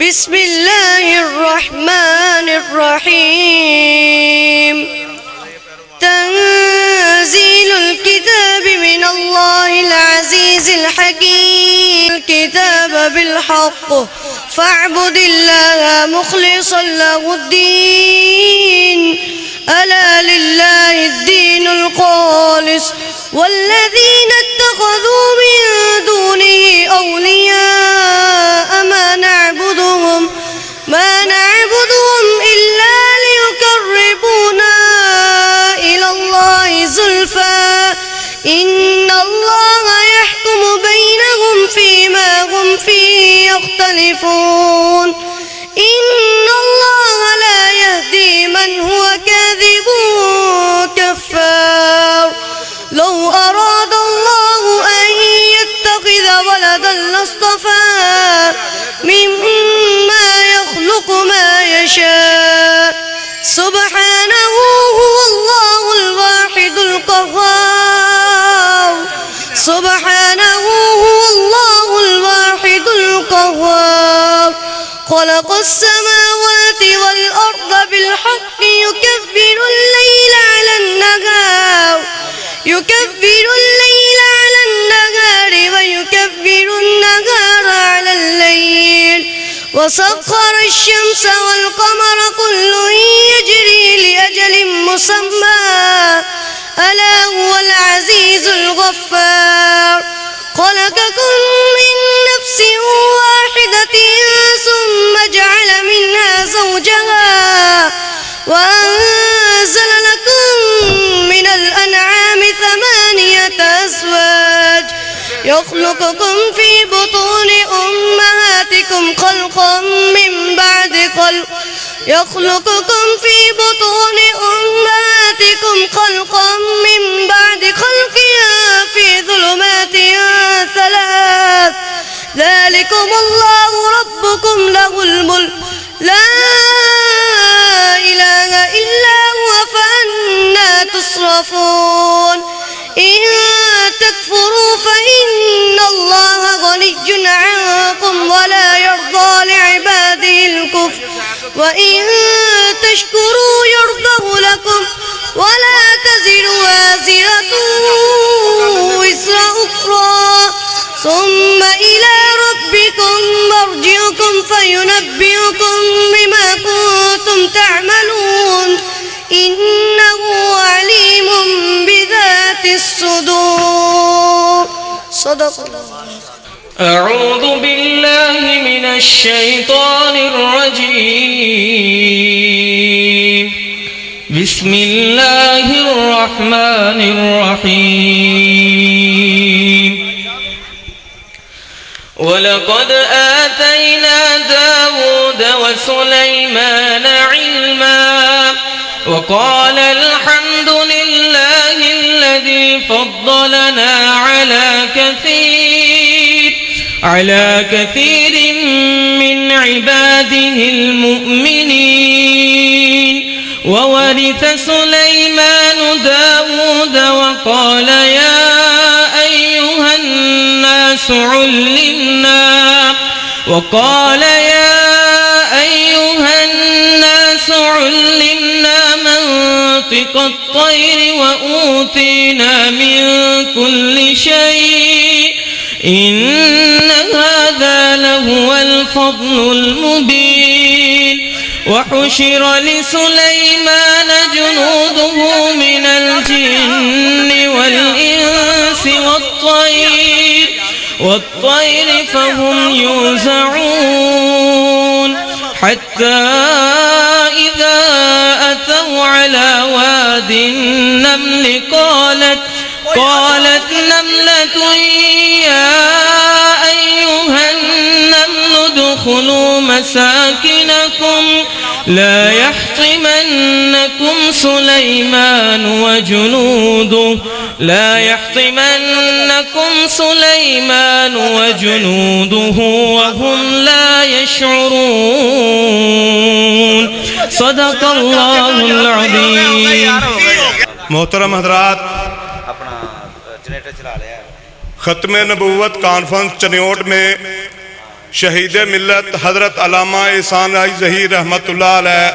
بسم الله الرحمن الرحيم تنزيل الكتاب من الله العزيز الحكيم الكتاب بالحق فاعبد الله مخلصا له الدين ألا لله الدين الخالص والذين اتخذوا من دونه أولياء ما نعبدهم إلا ليقربونا إلى الله زلفى إن الله يحكم بينهم فيما هم فيه يختلفون إن الله لا يهدي من هو كاذب كفار لو أراد الله أن يتخذ ولدا لاصطفى مما يخلق ما يشاء سبحانه هو الله الواحد القهار سبحانه هو الله الواحد القهار خلق السماوات والأرض بالحق يكبر الليل على النهار ويكبر النهار على الليل وسخر الشمس والقمر كل يجري لأجل مسمى ألا هو العزيز الغفار خلقكم من نفس واحدة ثم جعل منها زوجها وأنزل لكم من الأنعام 8 أزواج يخلقكم في بطون أمهاتكم خلقا من بعد خلق في ظلمات 3 ذلكم الله ربكم له الملك لا إله إلا هو فأنى تصرفون إن تكفروا فإن الله غني عنكم ولا يرضى لعباده الكفر وإن تشكروا يرضه لكم ولا تزر وازرة وزر أخرى ثم إلى ربكم مرجعكم فينبئكم بما كنتم تعملون إنه عليم بذات الصدور صدق الله. أعوذ بالله من الشيطان الرجيم بسم الله الرحمن الرحيم ولقد آتينا داود وسليمان علما وقال الحمد لله الذي فضلنا على كثير من عباده المؤمنين وورث سليمان داود وقال يا أيها الناس علمنا منطق الطير وأوتينا من كل شيء إن هذا لهو الفضل المبين وحشر لسليمان جنوده من الجن والإنس والطير فهم يوزعون حتى إذا أتوا على واد النمل قالت نملة يا أيها النمل ادخلوا مساكنكم لا يحطمنكم سليمان وجنوده وهم لا يشعرون صدق الله العظيم. मोहतरम हजरात, खत्म नबूवत कॉन्फ्रेंस चनियोट में شہید ملت حضرت علامہ احسان رائی ظہیر رحمت اللہ علیہ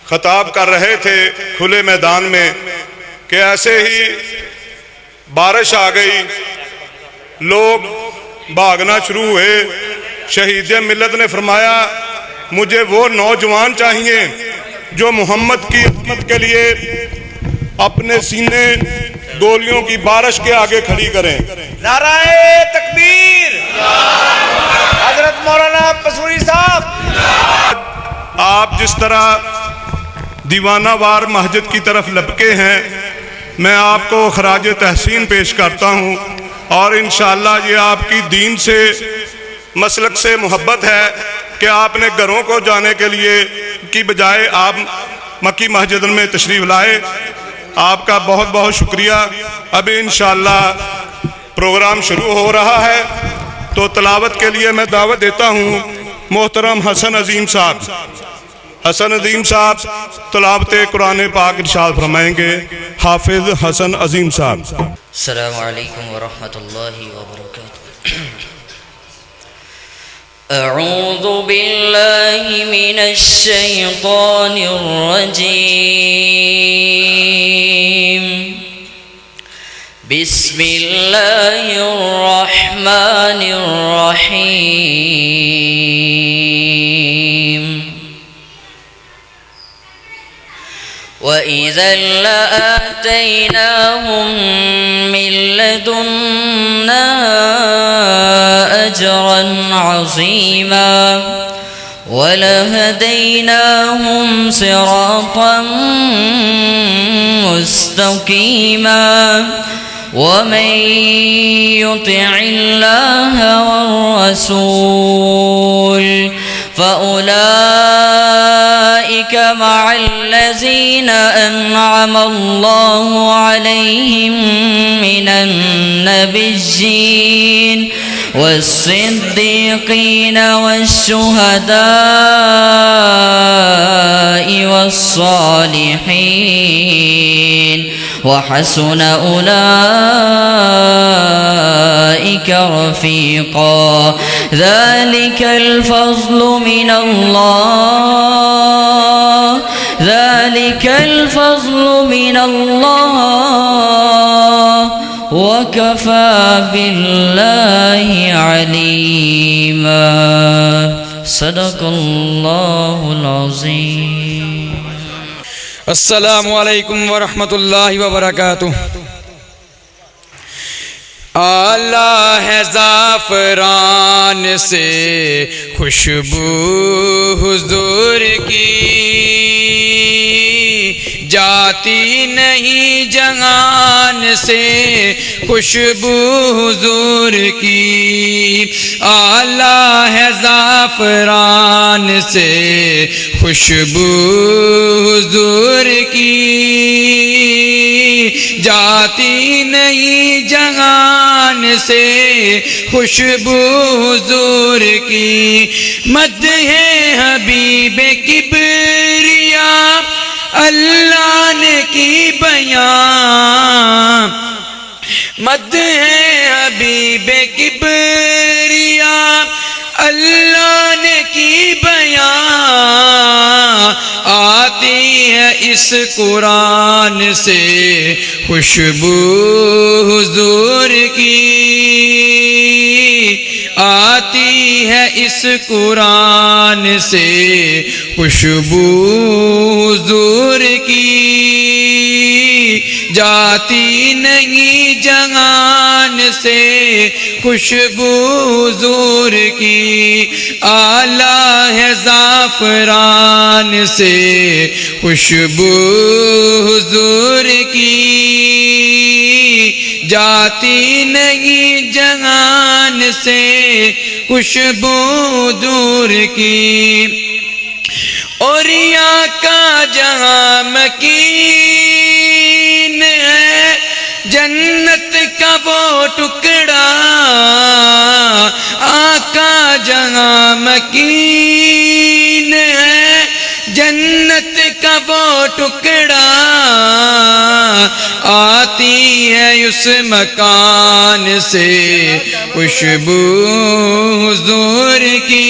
خطاب کر رہے تھے کھلے میدان میں کہ ایسے ہی بارش آ گئی، لوگ بھاگنا شروع ہوئے۔ شہید ملت نے فرمایا مجھے وہ نوجوان چاہیے جو محمد کی عظمت کے لیے اپنے سینے گولیوں کی بارش کے آگے کھڑی کریں۔ نعرہ تکبیر، حضرت مولانا پسوری صاحب۔ آپ جس طرح دیوانہ وار مسجد کی طرف لپکے ہیں، میں آپ کو خراج تحسین پیش کرتا ہوں، اور انشاءاللہ یہ آپ کی دین سے مسلک سے محبت ہے کہ آپ نے گھروں کو جانے کے لیے کی بجائے آپ مکی مسجد میں تشریف لائے۔ آپ کا بہت بہت شکریہ۔ ابھی انشاءاللہ پروگرام شروع ہو رہا ہے، تو تلاوت کے لیے میں دعوت دیتا ہوں محترم حسن عظیم صاحب۔ حسن عظیم صاحب تلاوت قرآن پاک ارشاد فرمائیں گے۔ حافظ حسن عظیم صاحب۔ السلام علیکم ورحمۃ اللہ وبرکاتہ۔ اعوذ باللہ من الشیطان الرجیم، بسم اللہ الرحمن الرحیم۔ وَإِذًا لَآتَيْنَاهُمْ مِن لَّدُنَّا أَجْرًا عَظِيمًا وَلَهَدَيْنَاهُمْ صِرَاطًا مُّسْتَقِيمًا۔ وَمَن يُطِعِ اللَّهَ وَالرَّسُولَ فَأُولَئِكَ مَعَ الَّذِينَ أَنْعَمَ اللَّهُ عَلَيْهِمْ مِنَ النَّبِيِّينَ والصديقين والشهداء والصالحين وحسن أولئك رفيقا۔ ذلك الفضل من الله، ذلك الفضل من الله وَكَفَى بِاللَّهِ عَلِيمًا۔ صدق اللہ العظیم۔ السلام علیکم ورحمۃ اللہ وبرکاتہ۔ آلہ ہے زعفران سے خوشبو حضور کی، جاتی نہیں جہان سے خوشبو حضور کی۔ آلہ ہے زعفران سے خوشبو حضور کی، جاتی نہیں جہان سے خوشبو حضور کی۔ مدح حبیب کبریا اللہ نے کی بیان، مدح حبیب کبریا اللہ نے کی بیان، آتی ہے اس قرآن سے خوشبو حضور کی، آتی ہے اس قرآن سے خوشبو حضور کی، جاتی نہیں جہان سے خوشبو حضور کی۔ آلہ ہے زعفران سے خوشبو حضور کی، جاتی نہیں جہان سے خوشبو دور کی۔ اور یہاں کا جہاں مکین ہے جنت کا وہ ٹکڑا، آقا جہاں مکین ہے جنت کا وہ ٹکڑا آتی ہے اس مکان سے خوشبو حضور کی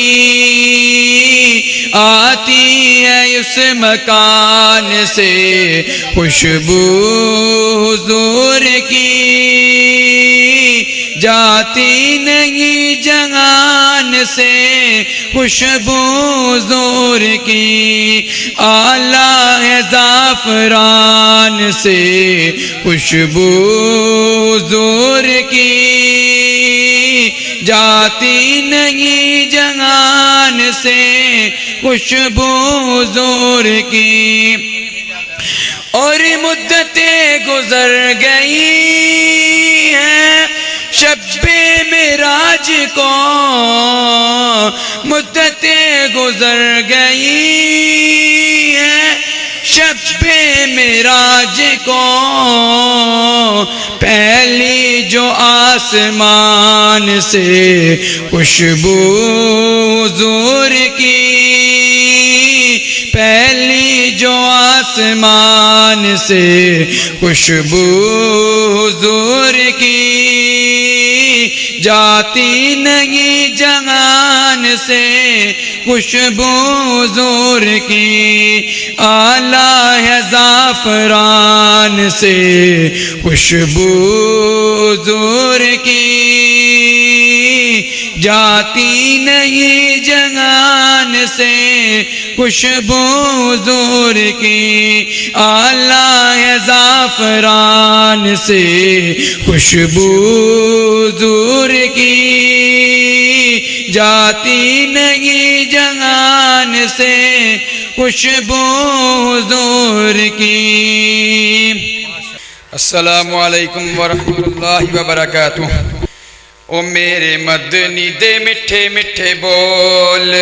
آتی ہے اس مکان سے خوشبو حضور کی جاتی نہیں جہان سے خوشبو حضور کی آلہ ہے زعفران سے خوشبو حضور کی جاتی نہیں جہان سے خوشبو حضور کی اور مدتیں گزر گئی ہیں شب معراج کو مدتیں گزر گئی ہیں شب معراج کو پہلی جو آسمان سے خوشبو حضور کی پہلی جو آسمان سے خوشبو حضور کی جاتی نہیں جہان سے خوشبو حضور کی آلہ ہے زعفران سے خوشبو حضور کی جاتی نہیں جہان سے خوشبو حضور کی آلہ ہے زعفران سے خوشبو حضور کی جاتی نہیں جہان سے خوشبو حضور کی السلام علیکم ورحمۃ اللہ وبرکاتہ او میرے مدنی دے میٹھے میٹھے بول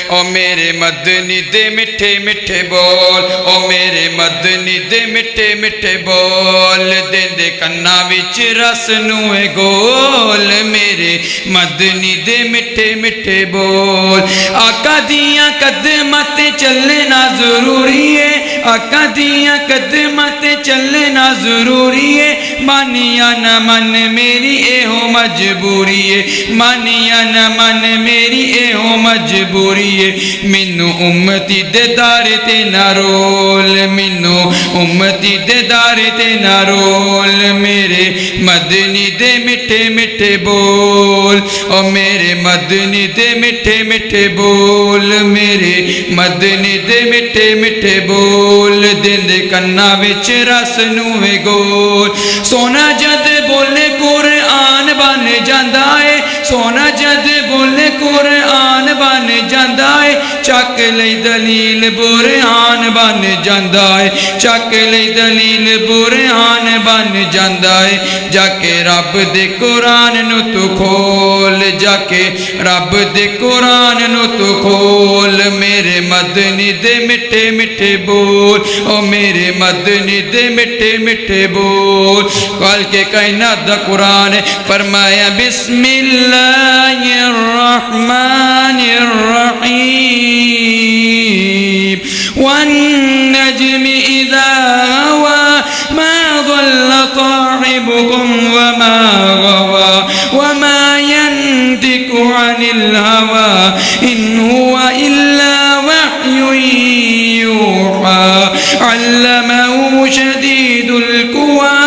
او میرے مدنی دے میٹھے میٹھے بول او میرے مدنی دے میٹھے میٹھے بول دے دے کنا وچ رس نوے گول میرے مدنی دے میٹھے میٹھے بول آقا دیاں قدماں تے چلنا ضروری ہے آقا دیاں قدماں تے چلنا ضروری ہے مانیا نہ من میری اے ہو مجبوری ہے مانیا نہ من میری اے ہو مجبوری ہے مینو امتی دے دارے تے نہ رول مینو امتی دے دارے تے نہ رول میرے مدنی دے میٹھے میٹھے بول او میرے مدنی دے میٹھے میٹھے بول میرے مدنی دے میٹھے میٹھے بول دن دے کنا وچ رس نوے گول سونا جد بولے قرآن بن جاندا ہے سونا جد بولے قرآن بن جاندا ہے چک لئی دلیل برہان بن جاندا ہے چک لئی دلیل برہان بن جاندا ہے جا کے رب دے قرآن نو تو کھول جا کے رب دے قرآن نو تو کھول میرے مدنی دے میٹھے میٹھے بول او میرے مدنی دے میٹھے میٹھے بول کال کے کائنات دا قرآن فرمایا بسم اللہ الرحمن الرحیم والنجم اذا هوى ما ضل صاحبكم وما غوى وما ينطق عن الهوى إن هو إلا وحي يوحى علمه شديد القوى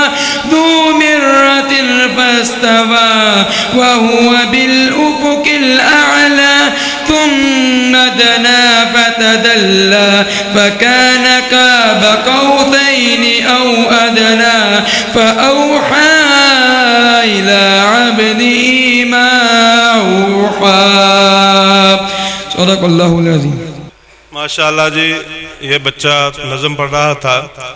ذو مرة فاستوى وهو بالأفق الأعلى ثم دنا فتدلى فكان قاب قوسين أو أدنى فأوحى إلى عبده ما أوحى صدق اللہ العظیم ماشاءاللہ جی یہ بچہ نظم پڑھ رہا تھا